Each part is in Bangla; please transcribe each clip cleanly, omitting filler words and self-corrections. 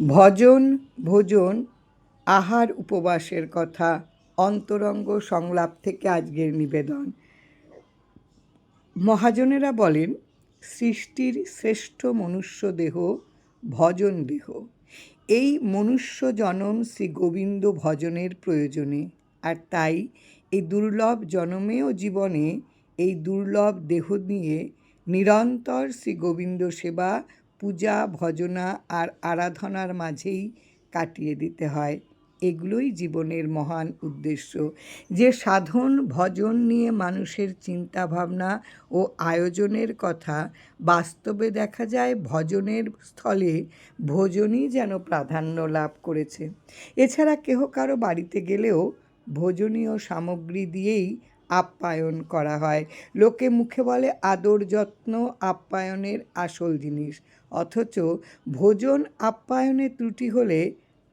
ভজন ভোজন আহার উপবাসের কথা অন্তরঙ্গ সংলাপ থেকে আজকের নিবেদন। মহাজনেরা বলেন, সৃষ্টির শ্রেষ্ঠ মনুষ্য দেহ ভজন দেহ। এই মনুষ্য জনম শ্রী গোবিন্দ ভজনের প্রয়োজনে, আর তাই এই দুর্লভ জনমে ও জীবনে এই দুর্লভ দেহ নিয়ে নিরন্তর শ্রী গোবিন্দ সেবা, পূজা, ভজনা আর আরাধনার মাঝেই কাটিয়ে দিতে হয়। এগুলোই জীবনের মহান উদ্দেশ্য। যে সাধন ভজন নিয়ে মানুষের চিন্তাভাবনা ও আয়োজনের কথা বাস্তবে দেখা যায় ভজনের স্থলে ভোজনই যেন প্রাধান্য লাভ করেছে। এছাড়া কেহ কারো বাড়িতে গেলেও ভোজনীয় সামগ্রী দিয়েই আপ্যায়ন করা হয়। লোকে মুখে বলে আদর যত্ন আপ্যায়নের আসল জিনিস, অথচ ভোজন আপ্যায়নে ত্রুটি হলে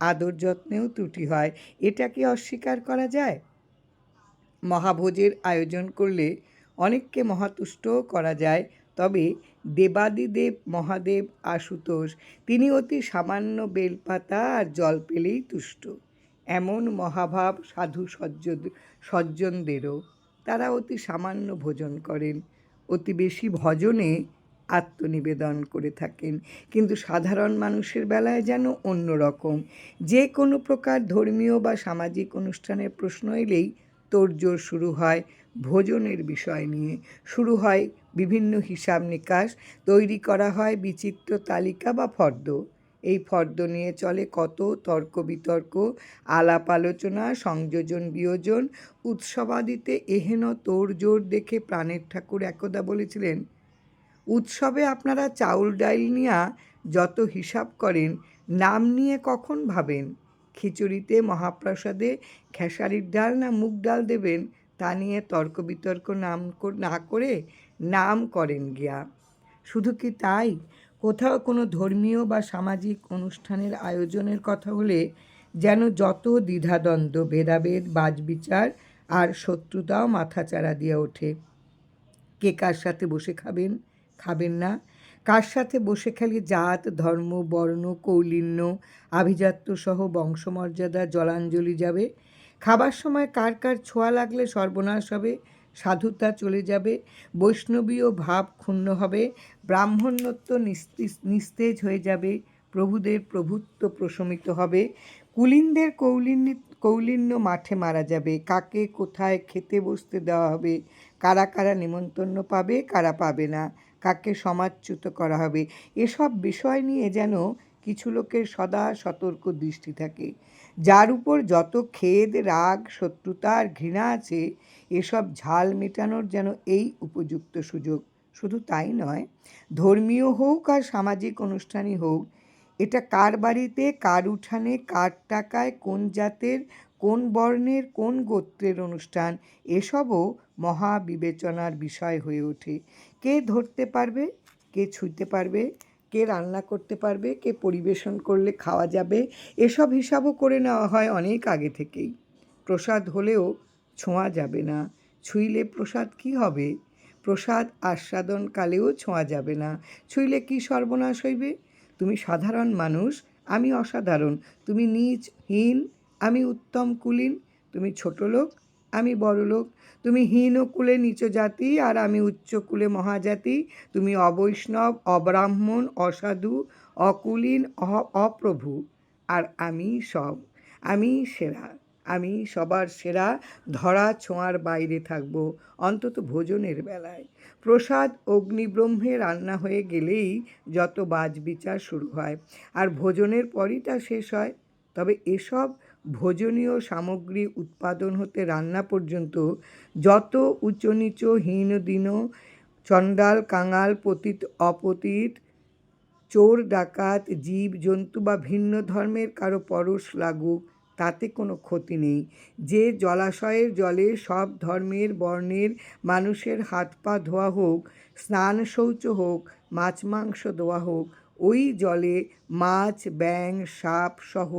আদর যত্নেও ত্রুটি হয়। এটা কি অস্বীকার করা যায়? মহাভোজের আয়োজন করলে অনেককে মহাতুষ্টও করা যায়, তবে দেবাদিদেব মহাদেব আশুতোষ তিনি অতি সামান্য বেলপাতা আর জল পেলেই তুষ্ট। এমন মহাভাব সাধু সজ্জনদেরও, তারা অতি সামান্য ভোজন করেন, অতি বেশি ভজনে আত্মনিবেদন করে থাকেন। কিন্তু সাধারণ মানুষের বেলায় যেন অন্যরকম। যে কোনো প্রকার ধর্মীয় বা সামাজিক অনুষ্ঠানের প্রশ্ন এলেই তোড়জোড় শুরু হয় ভোজনের বিষয় নিয়ে। শুরু হয় বিভিন্ন হিসাব নিকাশ, তৈরি করা হয় বিচিত্র তালিকা বা ফর্দ। এই ফর্দ নিয়ে চলে কত তর্ক বিতর্ক, আলাপ আলোচনা, সংযোজন বিয়োজন। উৎসবাদিতে এহেন তোড়জোড় দেখে প্রাণের ঠাকুর একদা বলেছিলেন, উৎসবে আপনারা চাউল ডাল নিয়ে যত হিসাব করেন, নাম নিয়ে কখন ভাবেন? খিচুড়িতে মহাপ্রসাদে খেসারির ডাল না মুগ ডাল দেবেন, তা নিয়ে তর্ক বিতর্ক না করে নাম করেন গিয়া। শুধু কি তাই, কোথাও কোনো ধর্মীয় বা সামাজিক অনুষ্ঠানের আয়োজনের কথা হলে যেন যত দ্বিধাদ্বন্দ্ব, ভেদাভেদ, বাজবিচার আর শত্রুতাও মাথাচাড়া দিয়ে ওঠে। কে কার সাথে বসে খাবেন, খাবেন না, কার সাথে বসে খেলে জাত, ধর্ম, বর্ণ, কৌলিন্য, আভিজাত্য সহ বংশমর্যাদা জলাঞ্জলি যাবে। খাবার সময় কার কার ছোঁয়া লাগলে সর্বনাশ হবে, সাধুতা চলে যাবে, বৈষ্ণবীয় ভাব ক্ষুণ্ণ হবে, ব্রাহ্মণ্যত্ব নিস্তেজ হয়ে যাবে, প্রভুদের প্রভুত্ব প্রশমিত হবে, কুলীনদের কৌলিন্য মাঠে মারা যাবে, কাকে কোথায় খেতে বসতে দেওয়া হবে, কারা কারা নিমন্ত্রণ পাবে, কারা পাবে না, কাকে সমাজচ্যুত করা হবে, এসব বিষয় নিয়ে যেন কিছু লোকের সদা সতর্ক দৃষ্টি থাকে। যার উপর যত খেদ, রাগ, শত্রুতা আর ঘৃণা আছে, এসব ঝাল মেটানোর যেন এই উপযুক্ত সুযোগ। শুধু তাই নয়, ধর্মীয় হোক আর সামাজিক অনুষ্ঠানই হোক, এটা কার বাড়িতে, কার উঠানে, কার টাকায়, কোন জাতের, কোন বর্ণের, কোন গোত্রের অনুষ্ঠান, এসবও মহা বিবেচনার বিষয় হয়ে ওঠে। কে ধরতে পারবে, কে ছুঁতে পারবে, কে রান্না করতে পারবে, কে পরিবেশন করলে খাওয়া যাবে, এসব হিসাবও করে নেওয়া হয় অনেক আগে থেকেই। প্রসাদ হলেও ছোঁয়া যাবে না, ছুঁইলে প্রসাদ কি হবে? প্রসাদ আস্বাদনকালেও ছোঁয়া যাবে না, ছুঁইলে কি সর্বনাশ হইবে? তুমি সাধারণ মানুষ, আমি অসাধারণ, তুমি নীচ হীন, আমি উত্তম কুলীন, তুমি ছোট লোক, আমি বড় লোক, তুমি হীন কুলে নিচ জাতি আর আমি উচ্চ কুলে মহাজাতি, তুমি অবৈষ্ণব, অব্রাহ্মণ, অসাধু, অকুলীন, অপ্রভু, আর আমি সব, আমি সেরা, আমি সবার সেরা, ধরা ছোঁয়ার বাইরে থাকব, অন্তত ভোজনের বেলায়। প্রসাদ অগ্নিব্রহ্মে রান্না হয়ে গেলেই যত বাজবিচার শুরু হয়, আর ভোজনের পরই তা শেষ হয়। তবে এসব ভোজনীয় সামগ্রী উৎপাদন হতে রান্না পর্যন্ত যত উচ্চনীচ, হীন দীন, চণ্ডাল কাঙাল, পতিত অপতিত, চোর ডাকাত, জীব জন্তু বা ভিন্ন ধর্মের কারো পরশ লাগুক, তাতে কোনো ক্ষতি নেই। যে জলাশয়ের জলে সব ধর্মের বর্ণের মানুষের হাত পা ধোয়া হোক, স্নান শৌচ হোক, মাছ মাংস দেওয়া হোক, ওই জলে মাছ, ব্যাঙ, সাপ সহ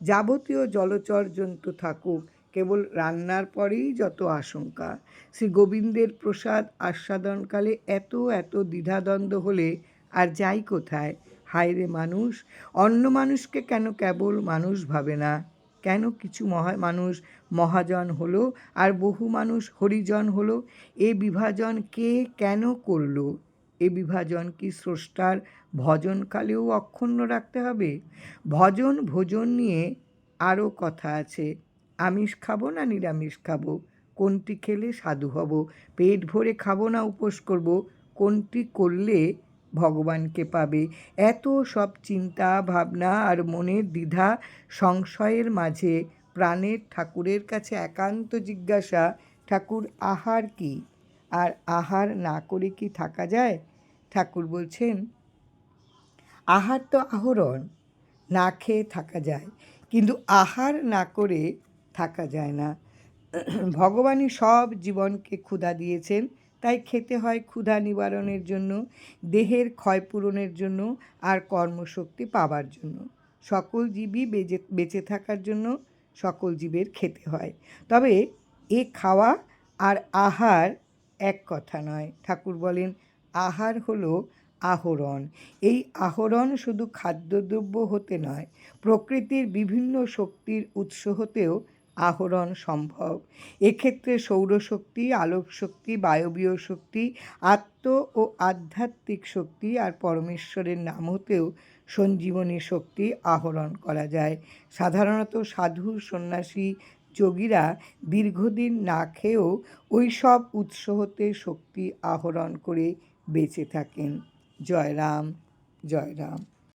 যাবতীয় জলচর জন্তু থাকুক, কেবল রান্নার পরেই যত আশঙ্কা। শ্রী গোবিন্দের প্রসাদ আস্বাদনকালে এত দ্বিধাদ্বন্দ্ব হলে আর যাই কোথায়? হায় রে মানুষ, অন্য মানুষকে কেন কেবল মানুষ ভাবে না? কেন কিছু মানুষ মহাজন হলো আর বহু মানুষ হরিজন হলো? এ বিভাজন কে কেন করলো? এ বিভাজন কি স্রষ্টার ভজনকালেও অক্ষুণ্ণ রাখতে হবে? ভোজন নিয়ে আরও কথা আছে। আমিষ খাবো না নিরামিষ খাবো? কোনটি খেলে সাধু হব? পেট ভরে খাবো না উপোস করব? কোনটি করলে ভগবানকে পাবে? এত সব চিন্তা ভাবনা আর মনের দ্বিধা সংশয়ের মাঝে প্রাণের ঠাকুরের কাছে একান্ত জিজ্ঞাসা, ঠাকুর আহার কি? আর আহার না করে কি থাকা যায়? ঠাকুর বলছেন, আহার তো আহরণ, না খেয়ে থাকা যায়, কিন্তু আহার না করে থাকা যায় না। ভগবানই সব জীবনকে ক্ষুধা দিয়েছেন, তাই খেতে হয় ক্ষুধা নিবারণের জন্য, দেহের ক্ষয়পূরণের জন্য আর কর্মশক্তি পাবার জন্য। সকল জীবই বেঁচে থাকার জন্য সকল জীবের খেতে হয়। তবে এ খাওয়া আর আহার এক কথা নয়। ঠাকুর বলেন, আহার হলো আহরণ। এই আহরণ শুধু খাদ্যদ্রব্য হতে নয়, প্রকৃতির বিভিন্ন শক্তির উৎস হতেও আহরণ সম্ভব। এক্ষেত্রে সৌরশক্তি, আলোকশক্তি, বায়বীয় শক্তি, আত্ম ও আধ্যাত্মিক শক্তি আর পরমেশ্বরের নাম হতেও সঞ্জীবনী শক্তি আহরণ করা যায়। সাধারণত সাধু, সন্ন্যাসী, যোগীরা দীর্ঘদিন না খেয়েও ওই সব উৎস হতে শক্তি আহরণ করে বেঁচে থাকেন। জয় রাম, জয় রাম।